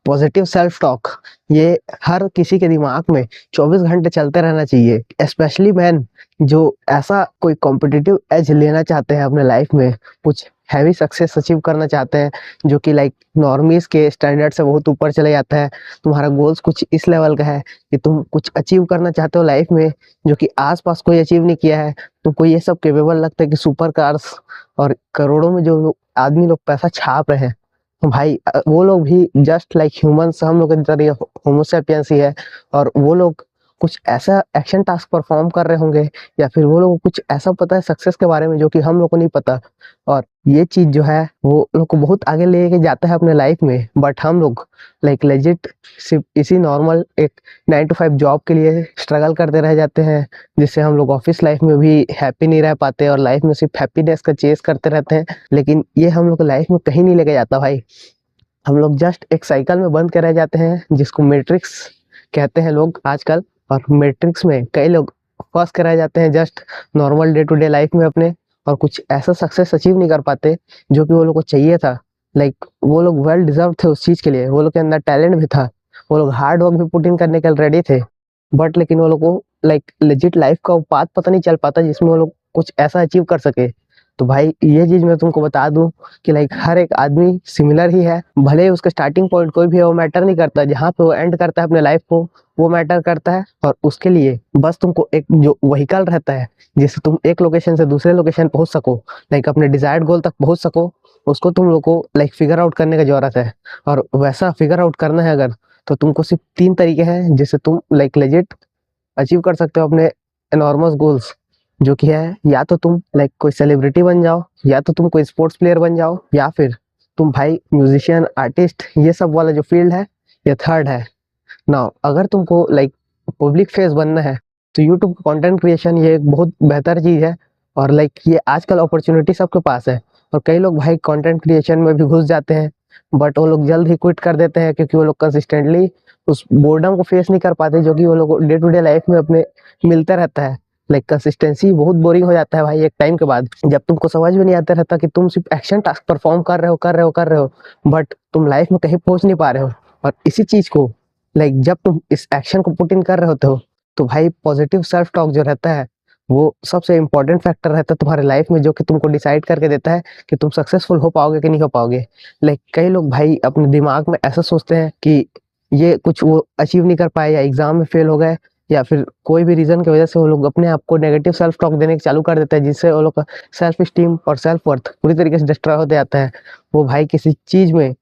Positive self talk ये हर किसी के दिमाग में 24 घंटे चलते रहना चाहिए। स्पेशली मैन जो ऐसा कोई कॉम्पिटिटिव एज लेना चाहते हैं अपने लाइफ में, कुछ हैवी सक्सेस अचीव करना चाहते हैं जो कि लाइक नॉर्मीज के स्टैंडर्ड से बहुत ऊपर चले जाता है। तुम्हारा गोल्स कुछ इस लेवल का है कि तुम कुछ अचीव करना चाहते हो लाइफ में जो कि आसपास कोई अचीव नहीं किया है। तुमको ये सब केपेबल लगता है कि सुपर कार्स और करोड़ों में जो आदमी लोग पैसा छाप रहे हैं, तो भाई वो लोग भी जस्ट लाइक ह्यूमंस हम लोग की तरह होमोसेपियंस ही है। और वो लोग कुछ ऐसा एक्शन टास्क परफॉर्म कर रहे होंगे या फिर वो लोग को कुछ ऐसा पता है सक्सेस के बारे में जो कि हम लोग को नहीं पता। और ये चीज जो है वो लोग को बहुत आगे लेके जाता है अपने लाइफ में। बट हम लोग लाइक लेजिट सिर्फ इसी नॉर्मल एक 9 to 5 जॉब के लिए स्ट्रगल करते रह जाते हैं, जिससे हम लोग ऑफिस लाइफ में भी हैप्पी नहीं रह पाते और लाइफ में सिर्फ हैप्पीनेस का चेस करते रहते हैं। लेकिन ये हम लोग को लाइफ में कहीं नहीं लेके जाता भाई। हम लोग जस्ट एक साइकिल में बंद के रह जाते हैं जिसको मैट्रिक्स कहते हैं लोग आजकल। और मैट्रिक्स में कई लोग फंस के रह जाते हैं just normal day to day life में अपने, और कुछ ऐसा सक्सेस अचीव नहीं कर पाते जो कि वो लोग को चाहिए था। लाइक वो लोग वेल डिजर्व थे उस चीज के लिए, वो लोग के अंदर टैलेंट भी था, वो लोग हार्ड वर्क भी पुट इन करने के लिए रेडी थे। बट लेकिन वो लोग को लाइक लेजिट लाइफ का पाथ पता नहीं चल पाता जिसमें वो लोग कुछ ऐसा अचीव कर सके। तो भाई ये चीज मैं तुमको बता दूं कि लाइक हर एक आदमी सिमिलर ही है, भले ही उसका स्टार्टिंग पॉइंट कोई भी है वो मैटर नहीं करता, जहाँ पे वो एंड करता है अपने लाइफ को वो मैटर करता है। और उसके लिए बस तुमको एक जो व्हीकल रहता है जिससे तुम एक लोकेशन से दूसरे लोकेशन पहुंच सको, लाइक अपने डिजायर्ड गोल तक पहुंच सको, उसको तुम लोग को लाइक फिगर आउट करने की जरूरत है। और वैसा फिगर आउट करना है अगर, तो तुमको सिर्फ 3 तरीके हैं जिससे तुम लाइक लेजिट अचीव कर सकते हो अपने एनॉर्मस गोल्स, जो कि है या तो तुम लाइक कोई सेलिब्रिटी बन जाओ, या तो तुम कोई स्पोर्ट्स प्लेयर बन जाओ, या फिर तुम भाई म्यूजिशियन आर्टिस्ट ये सब वाला जो फील्ड है, ये थर्ड है। नाउ अगर तुमको लाइक पब्लिक फेस बनना है तो यूट्यूब कंटेंट क्रिएशन ये एक बहुत बेहतर चीज है। और लाइक ये आजकल अपॉर्चुनिटी सबके पास है। और कई लोग भाई कंटेंट क्रिएशन में भी घुस जाते हैं, बट वो लोग जल्द ही क्विट कर देते हैं क्योंकि वो लोग कंसिस्टेंटली उस बोर्डम को फेस नहीं कर पाते जो कि वो लोग डे टू डे लाइफ में अपने मिलता रहता है। लाइक कंसिस्टेंसी बहुत बोरिंग हो जाता है भाई एक टाइम के बाद, जब तुमको समझ में नहीं आता रहता कि तुम सिर्फ एक्शन टास्क परफॉर्म कर रहे हो, बट तुम लाइफ में कहीं पहुंच नहीं पा रहे हो। और इसी चीज को लाइक जब तुम इस एक्शन को पुट इन कर रहे होते हो, तो भाई पॉजिटिव सेल्फ टॉक जो रहता है वो सबसे इंपॉर्टेंट फैक्टर रहता है तुम्हारे लाइफ में, जो कि तुमको डिसाइड करके देता है कि तुम सक्सेसफुल हो पाओगे कि नहीं हो पाओगे। लाइक कई लोग भाई अपने दिमाग में ऐसा सोचते हैं कि ये कुछ वो अचीव नहीं कर पाए, या एग्जाम में फेल हो गए, या फिर कोई भी रीजन की वजह से वो लोग अपने आप को नेगेटिव सेल्फ टॉक देने चालू कर देते हैं, जिससे वो लोग का सेल्फ स्टीम और सेल्फ वर्थ पूरी तरीके से डिस्ट्रॉय होते जाता है। वो भाई किसी चीज में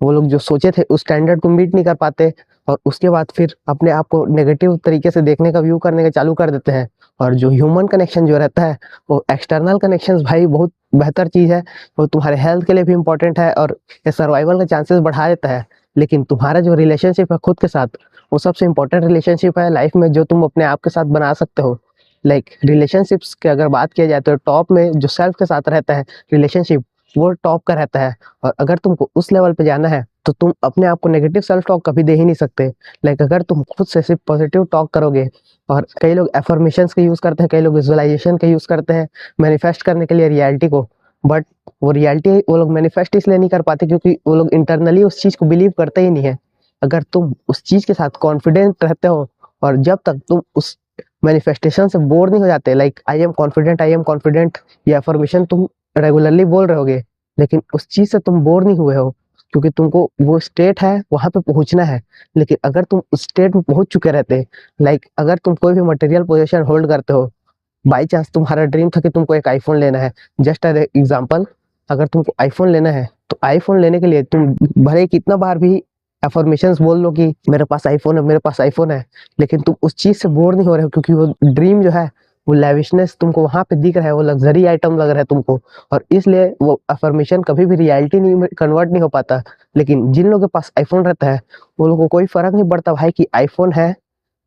वो लोग जो सोचे थे उस स्टैंडर्ड को मीट नहीं कर पाते, और उसके बाद फिर अपने आप को नेगेटिव तरीके से देखने का व्यू करने का चालू कर देते हैं। और जो ह्यूमन कनेक्शन जो रहता है वो एक्सटर्नल कनेक्शंस भाई बहुत बेहतर चीज है, वो तुम्हारे हेल्थ के लिए भी इंपॉर्टेंट है और ये सर्वाइवल के चांसेस बढ़ा देता है। लेकिन तुम्हारा जो रिलेशनशिप है खुद के साथ, वो सबसे इंपॉर्टेंट रिलेशनशिप है लाइफ में जो तुम अपने आप के साथ बना सकते हो। लाइक रिलेशनशिप्स की अगर बात किया जाए तो टॉप में जो सेल्फ के साथ रहता है रिलेशनशिप, वो टॉप का रहता है। और अगर तुमको उस लेवल पे जाना है तो तुम अपने आप को नेगेटिव सेल्फ टॉक कभी दे ही नहीं सकते। लाइक अगर तुम खुद से सिर्फ पॉजिटिव टॉक करोगे, और कई लोग एफर्मेशंस का यूज करते हैं, कई लोग विजुअलाइजेशन का यूज करते हैं मैनिफेस्ट करने के लिए रियलिटी को, बट वो रियलिटी वो लोग मैनिफेस्ट इसलिए नहीं कर पाते क्योंकि वो लोग इंटरनली उस चीज को बिलीव करते ही नहीं है। अगर तुम उस चीज के साथ कॉन्फिडेंट रहते हो, और जब तक तुम उस मैनिफेस्टेशन से बोर नहीं हो जाते, लाइक आई एम कॉन्फिडेंट, ये एफर्मेशन तुम रेगुलरली बोल रहे होगे, लेकिन उस चीज से तुम बोर नहीं हुए हो क्योंकि तुमको वो स्टेट है वहां पे पहुंचना है। लेकिन अगर तुम उस स्टेट में पहुंच चुके रहते, लाइक अगर तुम कोई भी मटेरियल पोजीशन होल्ड करते हो, बाई चांस तुम्हारा ड्रीम था कि तुमको एक आईफोन लेना है, जस्ट एज एग्जाम्पल, अगर तुमको आईफोन लेना है तो आईफोन लेने के लिए तुम भले कितना बार भी एफर्मेशंस बोल लो कि मेरे पास आईफोन है, मेरे पास आईफोन है, लेकिन तुम उस चीज से बोर नहीं हो रहे हो क्योंकि वो ड्रीम जो है वो लेविशनेस तुमको वहां पे दिख रहा है, वो लग्जरी आइटम लग रहा है तुमको, और इसलिए वो अफर्मेशन कभी भी रियलिटी नहीं कन्वर्ट नहीं हो पाता। लेकिन जिन लोगों के पास आईफोन रहता है वो लोगों को कोई फर्क नहीं पड़ता भाई कि आईफोन है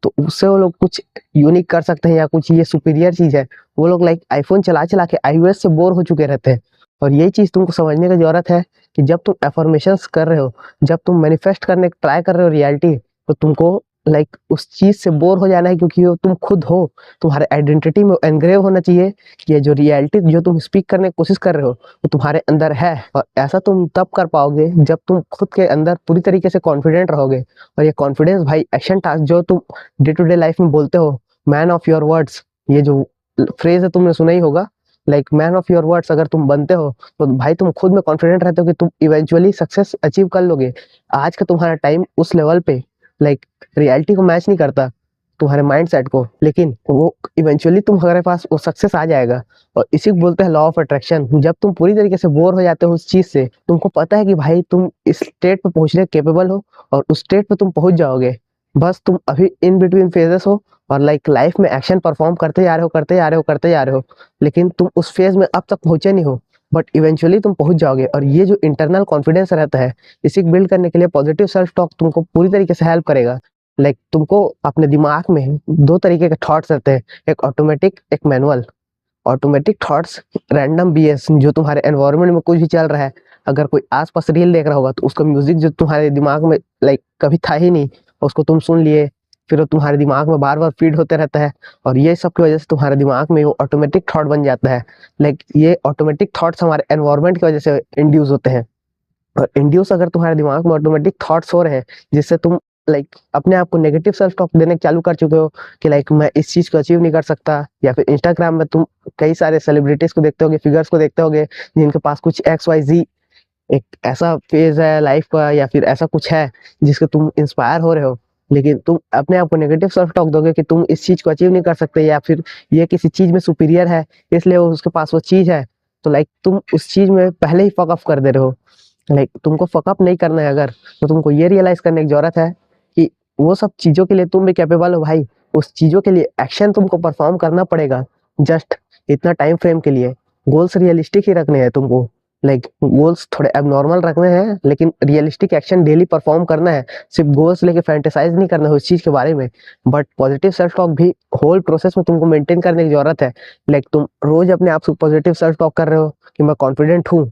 तो उससे वो लोग कुछ यूनिक कर सकते हैं या कुछ ये सुपीरियर चीज है। वो लोग लाइक आईफोन चला चला के iOS से बोर हो चुके रहते हैं। और यही चीज तुमको समझने की जरूरत है कि जब तुम एफर्मेशंस कर रहे हो, जब तुम मैनिफेस्ट करने ट्राई कर रहे हो रियलिटी, तो तुमको लाइक उस चीज से बोर हो जाना है, क्योंकि वो तुम खुद हो, तुम्हारे आइडेंटिटी में एनग्रेव होना चाहिए कि ये जो रियलिटी जो तुम स्पीक करने की कोशिश कर रहे हो वो तुम्हारे अंदर है। और ऐसा तुम तब कर पाओगे जब तुम खुद के अंदर पूरी तरीके से कॉन्फिडेंट रहोगे। और ये कॉन्फिडेंस भाई एक्शन टास्क जो तुम डे टू डे लाइफ में बोलते हो, मैन ऑफ योर वर्ड्स, ये जो फ्रेज है तुमने सुना ही होगा, like man of your words अगर तुम बनते हो तो भाई तुम खुद में कॉन्फिडेंट रहते हो कि तुम इवेंचुअली सक्सेस अचीव कर लोगे। आज का तुम्हारा टाइम उस लेवल पे लाइक रियलिटी को मैच नहीं करता, तुम्हारे माइंडसेट को, लेकिन वो इवेंचुअली तुम्हारे पास वो सक्सेस आ जाएगा। और इसी को बोलते हैं लॉ ऑफ अट्रैक्शन। जब तुम पूरी तरीके से बोर हो जाते हो उस चीज से, तुमको पता है कि भाई तुम इस स्टेट पे पहुंचने केपेबल हो और उस स्टेट पे तुम पहुंच जाओगे, बस तुम अभी इन बिटवीन फेजेस हो और लाइक लाइफ में एक्शन परफॉर्म करते जा रहे हो करते जा रहे हो करते जा रहे हो, लेकिन तुम उस फेज में अब तक पहुंचे नहीं हो, बट इवेंचुअली तुम पहुंच जाओगे। और ये जो इंटरनल कॉन्फिडेंस रहता है, इसी को बिल्ड करने के लिए पॉजिटिव सेल्फ टॉक तुमको पूरी तरीके से हेल्प करेगा। लाइक तुमको अपने दिमाग में दो तरीके के थॉट्स रहते हैं, एक ऑटोमेटिक एक manual. Automatic thoughts random BS जो तुम्हारे एनवायरनमेंट में कुछ भी चल रहा है, अगर कोई आसपास रील देख रहा होगा तो उसका म्यूजिक जो तुम्हारे दिमाग में लाइक कभी था ही नहीं, उसको तुम सुन लिए, फिर वो तुम्हारे दिमाग में बार बार फीड होते रहता है, और ये सब की वजह से तुम्हारे दिमाग में वो ऑटोमेटिक थॉट बन जाता है। लाइक ये ऑटोमेटिक थॉट्स हमारे एनवायरनमेंट की वजह से इंड्यूस होते हैं। और इंड्यूस अगर तुम्हारे दिमाग में ऑटोमेटिक थॉट्स हो रहे हैं जिससे तुम लाइक अपने आप को नेगेटिव सेल्फ टॉक देने चालू कर चुके हो कि लाइक मैं इस चीज को अचीव नहीं कर सकता, या फिर इंस्टाग्राम में तुम कई सारे सेलिब्रिटीज को देखते होगे, फिगर्स को देखते होगे जिनके पास कुछ एक्स वाई जी एक ऐसा फेज है लाइफ का, या फिर ऐसा कुछ है जिसके तुम इंस्पायर हो रहे हो, लेकिन तुम अपने आप को नेगेटिव सेल्फ टॉक दोगे कि तुम इस चीज को अचीव नहीं कर सकते, या फिर ये किसी चीज में सुपीरियर है इसलिए वो उसके पास वो चीज है, तो लाइक तुम उस चीज में पहले ही फक अप कर दे रहे हो। लाइक तुमको फक अप नहीं करना है अगर, तो तुमको ये रियलाइज करने की जरूरत है कि वो सब चीजों के लिए तुम भी कैपेबल हो भाई। उस चीजों के लिए एक्शन तुमको परफॉर्म करना पड़ेगा, जस्ट इतना टाइम फ्रेम के लिए। गोल्स रियलिस्टिक ही रखने हैं तुमको, लाइक गोल्स थोड़े एबनॉर्मल रखने हैं, लेकिन रियलिस्टिक एक्शन डेली परफॉर्म करना है। सिर्फ गोल्स लेके फैंटेसाइज नहीं करना है उस चीज के बारे में, बट पॉजिटिव सेल्फ टॉक भी होल प्रोसेस में तुमको मेंटेन करने की जरूरत है। लाइक तुम रोज अपने आप से पॉजिटिव सेल्फ टॉक कर रहे हो कि मैं कॉन्फिडेंट हूँ,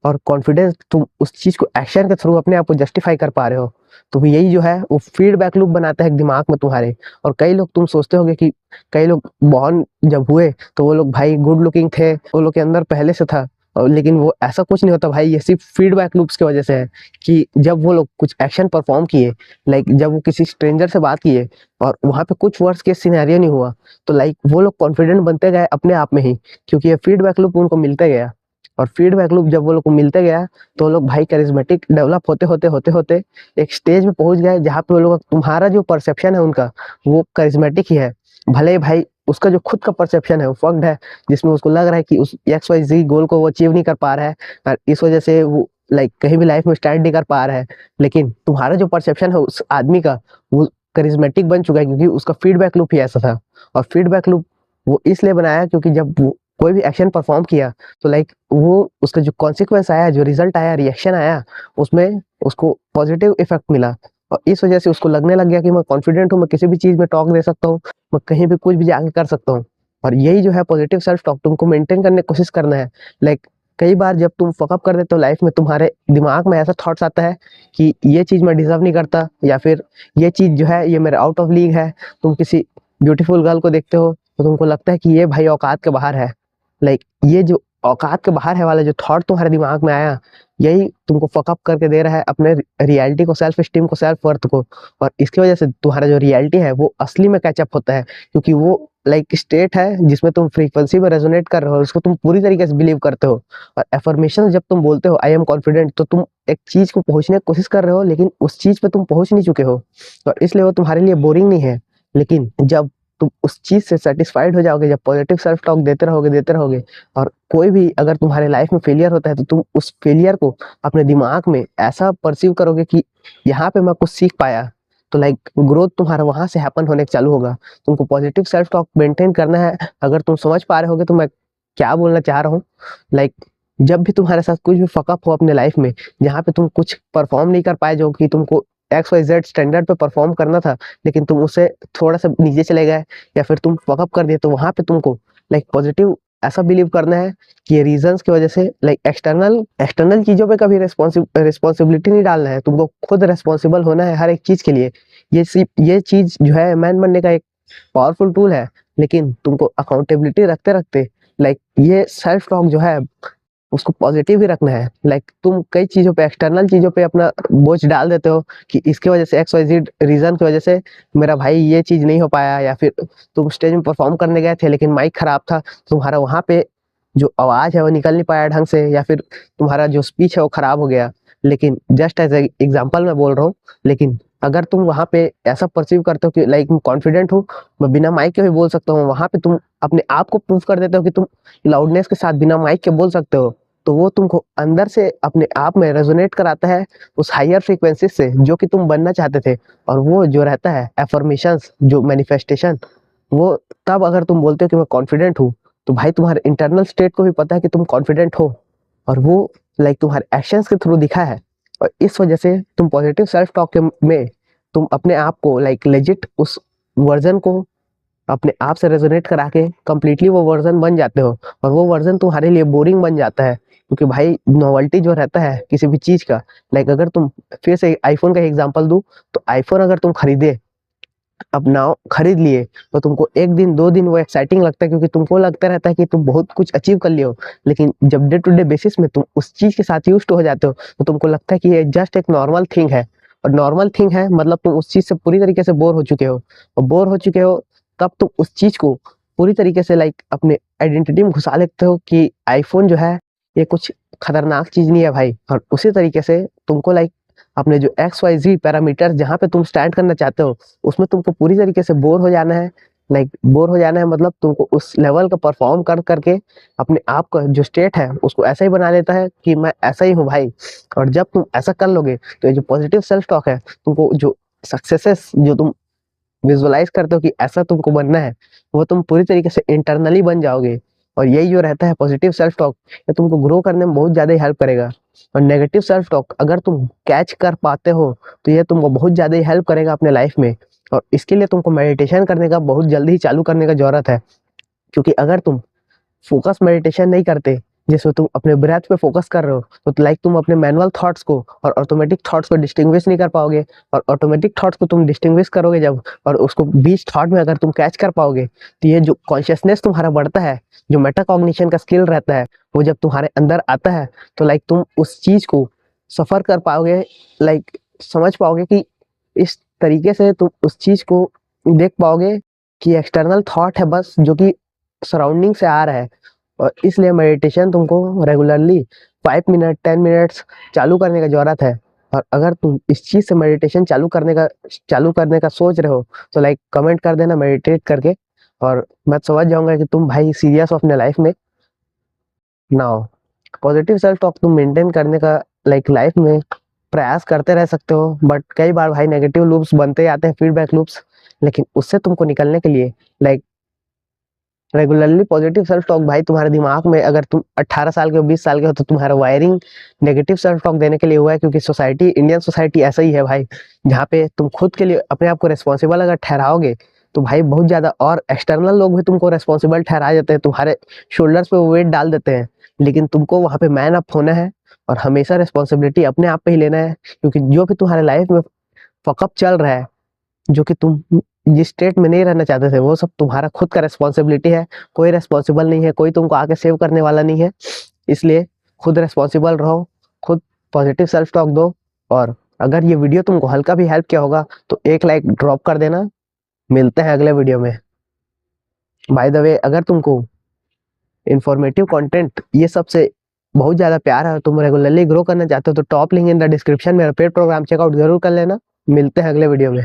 और कॉन्फिडेंस तुम उस चीज को एक्शन के थ्रू अपने आप को जस्टिफाई कर पा रहे हो, तो यही जो है वो फीडबैक लूप बनाता है दिमाग में तुम्हारे। और कई लोग तुम सोचते होगे कि कई लोग बॉर्न जब हुए तो वो लोग भाई गुड लुकिंग थे, वो लोग के अंदर पहले से था, लेकिन वो ऐसा कुछ नहीं होता भाई, ये सिर्फ फीडबैक लूप्स की वजह से है कि जब वो लोग कुछ एक्शन परफॉर्म किए, लाइक जब वो किसी स्ट्रेंजर से बात किए और वहां पे कुछ वर्ड्स के सिनेरियो नहीं हुआ, तो लाइक वो लोग कॉन्फिडेंट बनते गए अपने आप में ही, क्योंकि ये फीडबैक लूप उनको मिलते गया। और फीडबैक लूप जब वो लोग को मिलते गया तो वो लोग भाई करिश्मेटिक डेवलप होते होते होते होते एक स्टेज पे पहुंच गए जहाँ पे वो लोग तुम्हारा जो परसेप्शन है उनका वो करिश्मेटिक ही है, भले ही भाई उसका जो खुद का परसेप्शन है वो फक्ड है, जिसमें उसको लग रहा है कि उस एक्स वाई जी गोल को वो अचीव नहीं कर पा रहा है और इस वजह से वो लाइक कहीं भी लाइफ में स्टैंड नहीं कर पा रहा है। लेकिन तुम्हारा जो परसेप्शन है उस आदमी का वो करिश्मेटिक बन चुका है, क्योंकि उसका फीडबैक लूप ही ऐसा था। और फीडबैक लूप वो इसलिए बनाया क्योंकि जब वो कोई भी एक्शन परफॉर्म किया तो लाइक वो उसका जो कॉन्सिक्वेंस आया, जो रिजल्ट आया, रिएक्शन आया, उसमें उसको पॉजिटिव इफेक्ट मिला। और इस वजह से उसको लगने लग गया कि मैं कॉन्फिडेंट हूँ, मैं किसी भी चीज में टॉक दे सकता हूँ, मैं कहीं भी कुछ भी जाके कर सकता हूँ। और यही जो है पॉजिटिव सेल्फ टॉक तुमको मेंटेन करने की कोशिश करना है। लाइक कई बार जब तुम फकअप कर देते हो लाइफ में, तुम्हारे दिमाग में ऐसा थॉट्स आता है कि ये चीज मैं डिजर्व नहीं करता, या फिर ये चीज जो है ये मेरे आउट ऑफ लीग है। तुम किसी ब्यूटीफुल गर्ल को देखते हो तो तुमको लगता है कि ये भाई औकात के बाहर है। लाइक ये जो औकात के बाहर है वाला जो थॉट तुम्हारे दिमाग में आया, यही तुमको फकअप करके दे रहा है अपने रियलिटी को, सेल्फ स्टीम को, सेल्फ वर्थ को। और इसकी वजह से तुम्हारा जो रियलिटी है वो असली में कैचअप होता है, क्योंकि वो लाइक स्टेट है जिसमें तुम फ्रीक्वेंसी में रेजोनेट कर रहे हो, उसको तुम पूरी तरीके से बिलीव करते हो। और एफर्मेशन जब तुम बोलते हो आई एम कॉन्फिडेंट, तो तुम एक चीज को पहुंचने की कोशिश कर रहे हो, लेकिन उस चीज पे तुम पहुंच नहीं चुके हो, और इसलिए वो तुम्हारे लिए बोरिंग नहीं है। लेकिन जब तुम उस चीज से सेटिस्फाइड हो जाओगे, जब पॉजिटिव सेल्फ टॉक देते रहोगे, और कोई भी अगर तुम्हारे लाइफ में फेलियर होता है तो तुम उस फेलियर को अपने दिमाग में ऐसा परसीव करोगे कि यहाँ पे मैं कुछ सीख पाया, तो लाइक ग्रोथ तुम्हारा वहां से हैपन होने चालू होगा। तुमको पॉजिटिव सेल्फ टॉक मेंटेन करना है। अगर तुम समझ पा रहे होगे तो मैं क्या बोलना चाह रहा हूँ, लाइक जब भी तुम्हारे साथ कुछ भी फकअप हो अपने लाइफ में, जहाँ पे तुम कुछ परफॉर्म नहीं कर पाए जो कि तुमको एक्स वाई जेड स्टैंडर्ड पे परफॉर्म करना था, लेकिन तुम उससे थोड़ा सा नीचे चले गए, या फिर तुम फकअप कर दिए, तो वहां पे तुमको लाइक पॉजिटिव ऐसा बिलीव करना है कि ये रीजंस की वजह से, लाइक एक्सटर्नल एक्सटर्नल चीजों पे कभी रिस्पॉन्सिबिलिटी नहीं डालना है, तुमको खुद रिस्पॉन्सिबल होना है हर एक चीज के लिए। ये चीज जो है मैन बनने का एक पावरफुल टूल है, लेकिन तुमको अकाउंटेबिलिटी रखते रखते, लाइक ये सेल्फ टॉक जो है उसको पॉजिटिव ही रखना है। लाइक तुम कई चीजों पे, एक्सटर्नल चीजों पे अपना बोझ डाल देते हो कि इसके वजह से XYZ रीजन की वजह से मेरा भाई ये चीज नहीं हो पाया, या फिर तुम स्टेज में परफॉर्म करने गए थे लेकिन माइक खराब था, तुम्हारा वहां पे जो आवाज है वो निकल नहीं पाया ढंग से, या फिर तुम्हारा जो स्पीच है वो खराब हो गया। लेकिन जस्ट एज एग्जाम्पल मैं बोल रहा हूँ, लेकिन अगर तुम वहां पे ऐसा परसीव करते हो कि लाइक मैं कॉन्फिडेंट हूँ, मैं बिना माइक के भी बोल सकता हूँ, वहां पे तुम अपने आप को प्रूव कर देते हो कि तुम लाउडनेस के साथ बिना माइक के बोल सकते हो, तो वो तुमको अंदर से अपने आप में रेजोनेट कराता है उस हायर फ्रीक्वेंसी से जो कि तुम बनना चाहते थे। और वो जो रहता है एफर्मेशंस, जो मैनिफेस्टेशन, वो तब अगर तुम बोलते हो कि मैं कॉन्फिडेंट हूँ, तो भाई तुम्हारे इंटरनल स्टेट को भी पता है कि तुम कॉन्फिडेंट हो, और वो लाइक तुम्हारे एक्शंस के थ्रू दिखा है। और इस वजह से तुम पॉजिटिव सेल्फ टॉक में तुम अपने आप को लाइक लेजिट उस वर्जन को अपने आप से रेजोनेट करा के कंप्लीटली वो वर्जन बन जाते हो, और वो वर्जन तुम्हारे लिए बोरिंग बन जाता है। क्योंकि भाई नोवेल्टी जो रहता है किसी भी चीज का, लाइक अगर तुम फिर से आईफोन का एग्जांपल दूं, तो आईफोन अगर तुम खरीदे, अब नाउ खरीद लिए, तो तुमको एक दिन दो दिन वो एक्साइटिंग लगता है, क्योंकि तुमको लगता रहता है कि तुम बहुत कुछ अचीव कर लियो। लेकिन जब डे टू डे बेसिस में तुम उस चीज के साथ यूज्ड हो जाते हो, तो तुमको लगता है कि ये जस्ट एक नॉर्मल थिंग है। और नॉर्मल थिंग है मतलब तुम उस चीज से पूरी तरीके से बोर हो चुके हो, और बोर हो चुके हो तब तुम उस चीज को पूरी तरीके से लाइक अपने आइडेंटिटी में घुसा लेते हो कि आईफोन जो है ये कुछ खतरनाक चीज नहीं है भाई। और उसी तरीके से तुमको लाइक अपने जो XYZ पैरामीटर जहाँ पे तुम स्टैंड करना चाहते हो, उसमें तुमको पूरी तरीके से बोर हो जाना है। लाइक बोर हो जाना है मतलब तुमको उस लेवल का परफॉर्म कर करके अपने आप का जो स्टेट है उसको ऐसा ही बना लेता है कि मैं ऐसा ही हूँ भाई। और जब तुम ऐसा कर लोगे, तो ये जो पॉजिटिव सेल्फ टॉक है, तुमको जो सक्सेसेस जो तुम विजुअलाइज करते हो कि ऐसा तुमको बनना है, वो तुम पूरी तरीके से इंटरनली बन जाओगे। और यही जो रहता है पॉजिटिव सेल्फ टॉक, ये तुमको ग्रो करने में बहुत ज़्यादा ही हेल्प करेगा। और नेगेटिव सेल्फ टॉक अगर तुम कैच कर पाते हो, तो ये तुमको बहुत ज़्यादा ही हेल्प करेगा अपने लाइफ में। और इसके लिए तुमको मेडिटेशन करने का बहुत जल्दी ही चालू करने का ज़रूरत है। क्योंकि अगर तुम फोकस मेडिटेशन नहीं करते, जिसमें तुम अपने ब्रेथ पे फोकस कर रहे हो, तो लाइक तुम अपने मैनुअल थॉट्स को और ऑटोमेटिक थॉट्स को डिस्टिंग्विश नहीं कर पाओगे। और ऑटोमेटिक थॉट्स को तुम डिस्टिंग्विश करोगे जब, और उसको बीच थॉट में अगर तुम कैच कर पाओगे, तो ये जो कॉन्शियसनेस तुम्हारा बढ़ता है, जो मेटाकॉग्निशन का स्किल रहता है, वो जब तुम्हारे अंदर आता है, तो लाइक तुम उस चीज को सफर कर पाओगे, लाइक समझ पाओगे कि इस तरीके से तुम उस चीज को देख पाओगे कि एक्सटर्नल थॉट है बस, जो कि सराउंडिंग से आ रहा है। और इसलिए मेडिटेशन तुमको रेगुलरली 5 मिनट 10 मिनट्स चालू करने का जरूरत है। और अगर तुम इस चीज से मेडिटेशन चालू करने का सोच रहे हो, तो लाइक कमेंट कर देना मेडिटेट करके, और मैं समझ जाऊंगा कि तुम भाई सीरियस हो अपने लाइफ में। ना हो पॉजिटिव सेल्फ टॉक तुम मेंटेन करने का लाइक लाइफ में प्रयास करते रह सकते हो, बट कई बार भाई नेगेटिव लूप्स बनते आते हैं, फीडबैक लूप्स। लेकिन उससे तुमको निकलने के लिए like regularly positive self talk, भाई तुम्हारे दिमाग में अगर तुम 18 साल के हो 20 साल के हो, तो तुम्हारा वायरिंग नेगेटिव सेल्फ टॉक देने के लिए हुआ है। क्योंकि सोसाइटी, इंडियन सोसाइटी ऐसा ही है भाई, जहाँ पे तुम खुद के लिए अपने आप को रिस्पॉन्सिबल अगर ठहराओगे, तो भाई बहुत ज्यादा और एक्सटर्नल लोग भी तुमको रिस्पॉन्सिबल ठहरा देते हैं, तुम्हारे शोल्डर्स पे वेट डाल देते हैं। लेकिन तुमको वहां पे मैन अप होना है, और हमेशा रिस्पॉन्सिबिलिटी अपने आप पे ही लेना है। क्योंकि जो भी तुम्हारे लाइफ में फकअप चल रहा है, जो कि तुम जिस स्टेट में नहीं रहना चाहते थे, वो सब तुम्हारा खुद का रिस्पॉन्सिबिलिटी है। कोई रिस्पॉन्सिबल नहीं है, कोई तुमको आके सेव करने वाला नहीं है। इसलिए खुद रिस्पॉन्सिबल रहो, खुद पॉजिटिव सेल्फ टॉक दो। और अगर ये वीडियो तुमको हल्का भी हेल्प किया होगा, तो एक लाइक ड्रॉप कर देना। मिलते हैं अगले वीडियो में। बाय द वे, अगर तुमको इंफॉर्मेटिव कंटेंट ये सबसे बहुत ज़्यादा प्यार है, और तुम रेगुलरली ग्रो करना चाहते हो, तो top link in the description में पेड प्रोग्राम चेकआउट जरूर कर लेना। मिलते हैं अगले वीडियो में।